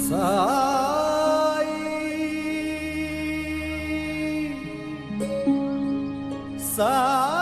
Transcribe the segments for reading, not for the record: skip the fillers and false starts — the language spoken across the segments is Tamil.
சாய் சாய்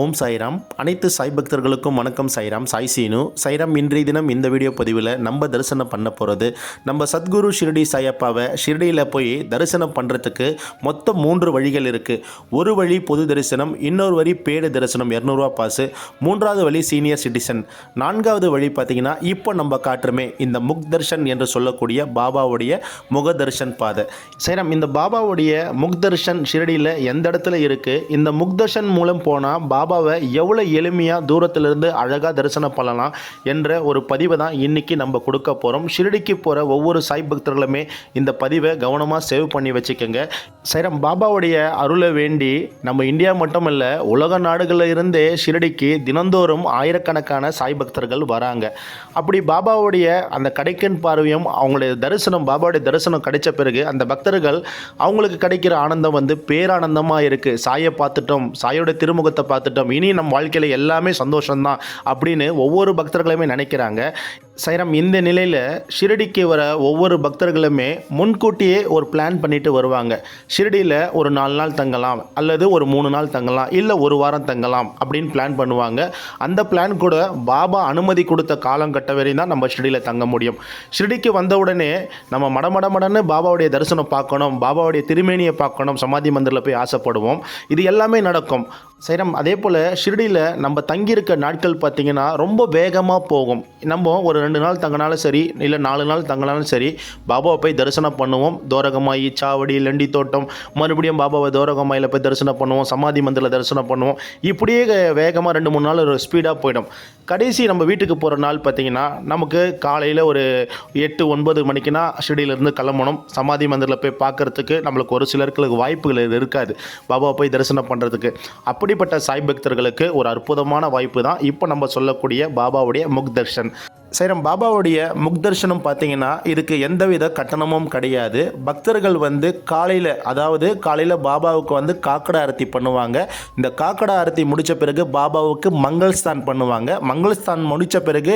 ஓம் சாய்ராம். அனைத்து சாய் பக்தர்களுக்கும் வணக்கம். சாய்ராம், சாய் சீனு. சாய்ராம், இன்றைய தினம் இந்த வீடியோ பதிவில் நம்ம தரிசனம் பண்ண போகிறது நம்ம சத்குரு ஷிரடி சாயப்பாவை ஷிரடியில் போய் தரிசனம் பண்ணுறதுக்கு மொத்தம் 3 வழிகள் இருக்குது. ஒரு வழி பொது தரிசனம், இன்னொரு வழி பேடு தரிசனம் 200 பாஸு, 3வது வழி சீனியர் சிட்டிசன், 4வது வழி பார்த்திங்கன்னா இப்போ நம்ம காட்டுறமே இந்த முக் தர்ஷன் என்று சொல்லக்கூடிய பாபாவுடைய முக தர்ஷன் பாதை. சாய்ராம், இந்த பாபாவுடைய முக் தர்ஷன் ஷிரடியில் எந்த இடத்துல இருக்குது? இந்த முக் தர்ஷன் மூலம் போனால் பாபாவை எவ்வளோ எளிமையாக தூரத்திலிருந்து அழகாக தரிசனம் பண்ணலாம் என்ற ஒரு பதிவை தான் இன்றைக்கி நம்ம கொடுக்க போகிறோம். ஷிரடிக்கு போகிற ஒவ்வொரு சாய் பக்தர்களுமே இந்த பதிவை கவனமாக சேவ் பண்ணி வச்சுக்கோங்க. சாய்ராம், பாபாவுடைய அருளை வேண்டி நம்ம இந்தியா மட்டும் இல்லை, உலக நாடுகளில் இருந்தே ஷிரடிக்கு தினந்தோறும் ஆயிரக்கணக்கான சாய் பக்தர்கள் வராங்க. அப்படி பாபாவுடைய அந்த கடைக்கன் பார்வையும் அவங்களுடைய தரிசனம், பாபாவுடைய தரிசனம் கிடைச்ச பிறகு அந்த பக்தர்கள் அவங்களுக்கு கிடைக்கிற ஆனந்தம் வந்து பேரானந்தமாக இருக்குது. சாயை பார்த்துட்டோம், சாயோட திருமுகத்தை பார்த்துட்டோம், இனி நம்ம வாழ்க்கையில் எல்லாமே சந்தோஷம்தான் அப்படின்னு ஒவ்வொரு பக்தர்களுமே நினைக்கிறாங்க. சாய்ராம், இந்த நிலையில் ஷிரடிக்கு வர ஒவ்வொரு பக்தர்களுமே முன்கூட்டியே ஒரு பிளான் பண்ணிட்டு வருவாங்க. ஷிரடியில் ஒரு 4 நாள் தங்கலாம், அல்லது ஒரு 3 நாள் தங்கலாம், இல்லை ஒரு வாரம் தங்கலாம் அப்படின்னு பிளான் பண்ணுவாங்க. அந்த பிளான் கூட பாபா அனுமதி கொடுத்த காலம் கட்ட வரையும் தான் நம்ம ஷிரடியில் தங்க முடியும். ஷிரடிக்கு வந்தவுடனே நம்ம மடமடன்னு பாபாவுடைய தரிசனம் பார்க்கணும், பாபாவுடைய திருமேனியை பார்க்கணும், சமாதி மந்திரில் போய் ஆசைப்படுவோம். இது எல்லாமே நடக்கும். சாய்ராம், அதே போல் ஷிரடியில் நம்ம தங்கியிருக்க நாட்கள் பார்த்திங்கன்னா ரொம்ப வேகமாக போகும். நம்ம ஒரு 2 நாள் தங்கினாலும் சரி, இல்லை 4 நாள் தங்கினாலும் சரி, பாபாவை போய் தரிசனம் பண்ணுவோம். தோரகமாயி, சாவடி, லண்டி தோட்டம், மறுபடியும் பாபாவை தோரகமாயில் போய் தரிசனம் பண்ணுவோம், சமாதி மந்திரில் தரிசனம் பண்ணுவோம். இப்படியே வேகமாக 2-3 நாள் ஒரு ஸ்பீடாக போயிடும். கடைசி நம்ம வீட்டுக்கு போகிற நாள் பார்த்திங்கன்னா நமக்கு காலையில் ஒரு 8-9 மணிக்குனா ஷிரடியிலேருந்து கிளம்பணும். சமாதி மந்திரில் போய் பார்க்குறதுக்கு நம்மளுக்கு ஒரு சிலருக்கு வாய்ப்புகள் இருக்காது பாபாவை போய் தரிசனம் பண்ணுறதுக்கு. அப்படிப்பட்ட சாய் பக்தர்களுக்கு ஒரு அற்புதமான வாய்ப்பு தான் இப்போ நம்ம சொல்லக்கூடிய பாபாவுடைய முக் தர்ஷன். சாய்ராம், பாபாவுடைய முக் தர்ஷனம் பார்த்தீங்கன்னா இதுக்கு எந்தவித கட்டணமும் கிடையாது. பக்தர்கள் வந்து காலையில் பாபாவுக்கு வந்து காக்கடா ஆரத்தி பண்ணுவாங்க. இந்த காக்கடா ஆரத்தி முடித்த பிறகு பாபாவுக்கு மங்கள்ஸ்தான் பண்ணுவாங்க. மங்கள்ஸ்தான் முடித்த பிறகு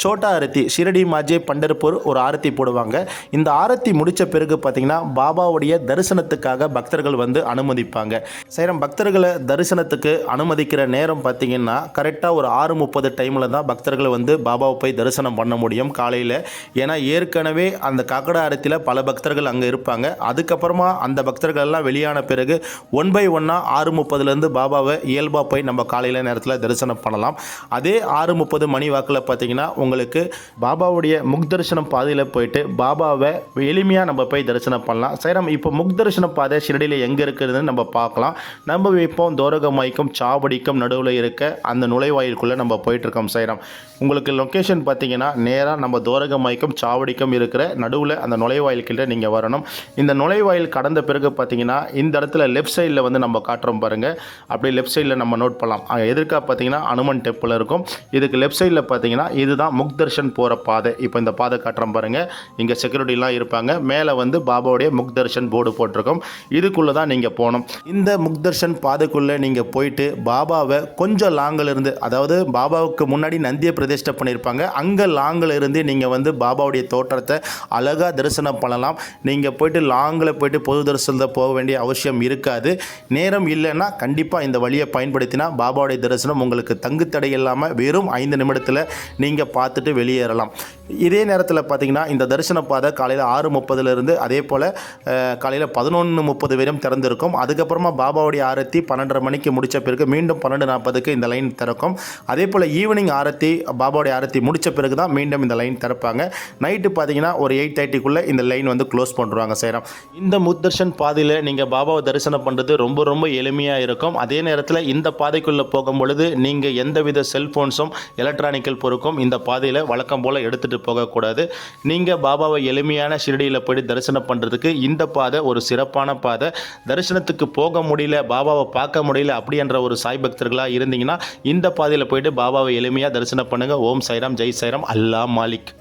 சோட்டா ஆரத்தி, ஷிரடி மாஜே பண்டர்பூர் ஒரு ஆரத்தி போடுவாங்க. இந்த ஆரத்தி முடித்த பிறகு பார்த்திங்கன்னா பாபாவுடைய தரிசனத்துக்காக பக்தர்கள் வந்து அனுமதிப்பாங்க. சாய்ராம், பக்தர்களை தரிசனத்துக்கு அனுமதிக்கிற நேரம் பார்த்திங்கன்னா கரெக்டாக ஒரு 6:30 டைமில் தான் பக்தர்கள் வந்து பாபாவை போய் தரிசனம் பண்ண முடியும் காலையில். ஏன்னா ஏற்கனவே அந்த காக்கடா ஆரத்தியில் பல பக்தர்கள் அங்கே இருப்பாங்க. அதுக்கப்புறமா அந்த பக்தர்கள் எல்லாம் வெளியான பிறகு 1 by 1 6:30 பாபாவை இயல்பாக போய் நம்ம காலையில் நேரத்தில் தரிசனம் பண்ணலாம். அதே 6:30 மணி வாக்கில் பார்த்தீங்கன்னா உங்களுக்கு பாபாவுடைய முக் தரிசனம் பாதையில் போயிட்டு பாபாவை எளிமையாக நம்ம போய் தரிசனம் பண்ணலாம். சாய்ராம், இப்போ முக் தரிசன பாதை ஷிரடியில் எங்கே இருக்குதுன்னு நம்ம பார்க்கலாம். நம்ம இப்போ தோரகமாய்க்கும் சாவடிக்கும் நடுவில் இருக்க அந்த நுழைவாயிலுக்குள்ளே நம்ம போயிட்டுருக்கோம். சாய்ராம், உங்களுக்கு லொக்கேஷன் பார்த்தீங்கன்னா நேராக நம்ம தோரகமாய்க்கும் சாவடிக்கும் இருக்கிற நடுவில் அந்த நுழைவாயில்கிட்ட நீங்கள் வரணும். இந்த நுழைவாயில் கடந்த பிறகு பார்த்தீங்கன்னா இந்த இடத்துல லெஃப்ட் சைடில் வந்து நம்ம காட்டுறோம் பாருங்கள். அப்படி லெஃப்ட் சைடில் நம்ம நோட் பண்ணலாம். எதிர்க்காக பார்த்தீங்கன்னா அனுமன் டெம்பிள் இருக்கும். இதுக்கு லெஃப்ட் சைடில் பார்த்தீங்கன்னா இதுதான் முக் தர்ஷன் போகிற பாதை. இப்போ இந்த பாதை காட்டுறோம் பாருங்கள். இங்கே செக்யூரிட்டிலாம் இருப்பாங்க. மேலே வந்து பாபாவுடைய முக் தர்ஷன் போர்டு போட்டிருக்கோம். இதுக்குள்ளே தான் நீங்கள் போகணும். இந்த முக் தர்ஷன் பாதைக்குள்ளே நீங்கள் போயிட்டு பாபாவை கொஞ்சம் லாங்கில் இருந்து, அதாவது பாபாவுக்கு முன்னாடி நந்தியை பிரதிஷ்டை பண்ணியிருப்பாங்க, அங்கே லாங்கில் இருந்து நீங்கள் வந்து பாபாவுடைய தோற்றத்தை அழகாக தரிசனம் பண்ணலாம். நீங்கள் போயிட்டு லாங்கில் போயிட்டு பொது தரிசனத்தை போக வேண்டிய அவசியம் இருக்காது. நேரம் இல்லைன்னா கண்டிப்பாக இந்த வழியை பயன்படுத்தினா பாபாவுடைய தரிசனம் உங்களுக்கு தங்குத்தடை இல்லாமல் வெறும் 5 நிமிடத்தில் நீங்கள் பார்த்துட்டு வெளியேறலாம். இதே நேரத்தில் பார்த்தீங்கன்னா இந்த தரிசன பாதை காலையில் 6:30 அதே போல் காலையில் 11:30 வரையும் திறந்திருக்கும். அதுக்கப்புறமா பாபாவுடைய ஆரத்தி 12:30 மணிக்கு முடித்த பிறகு மீண்டும் 12:40க்கு இந்த லைன் திறக்கும். அதே போல் ஈவினிங் ஆரத்தி பாபாவுடைய ஆரத்தி முடித்த பிறகு தான் மீண்டும் இந்த லைன் திறப்பாங்க. நைட்டு பார்த்தீங்கன்னா ஒரு 8:30க்குள்ளே இந்த லைன் வந்து க்ளோஸ் பண்ணுறாங்க சாய்ராம். இந்த முத்தர்ஷன் பாதையில் நீங்கள் பாபாவை தரிசனம் பண்ணுறது ரொம்ப ரொம்ப எளிமையாக இருக்கும். அதே நேரத்தில் இந்த பாதைக்குள்ளே போகும் பொழுது நீங்கள் எந்தவித செல்ஃபோன்ஸும் எலக்ட்ரானிக்கல் பொருட்களும் இந்த பாதையில் வழக்கம் போல் எடுத்துகிட்டு போகக்கூடாது. நீங்கள் பாபாவை எளிமையான ஷிரடியில் போய் தரிசனம் பண்ணுறதுக்கு இந்த பாதை ஒரு சிறப்பான பாதை. தரிசனத்துக்கு போக முடியல, பாபாவை பார்க்க முடியல அப்படின்ற ஒரு சாய் பக்தர்களாக இருந்தீங்கன்னா இந்த பாதையில் போயிட்டு பாபாவை எளிமையாக தரிசனம் பண்ணுங்கள். ஓம் சாய்ராம், ஜெய் சாய்ராம், அல்லா மாலிக்.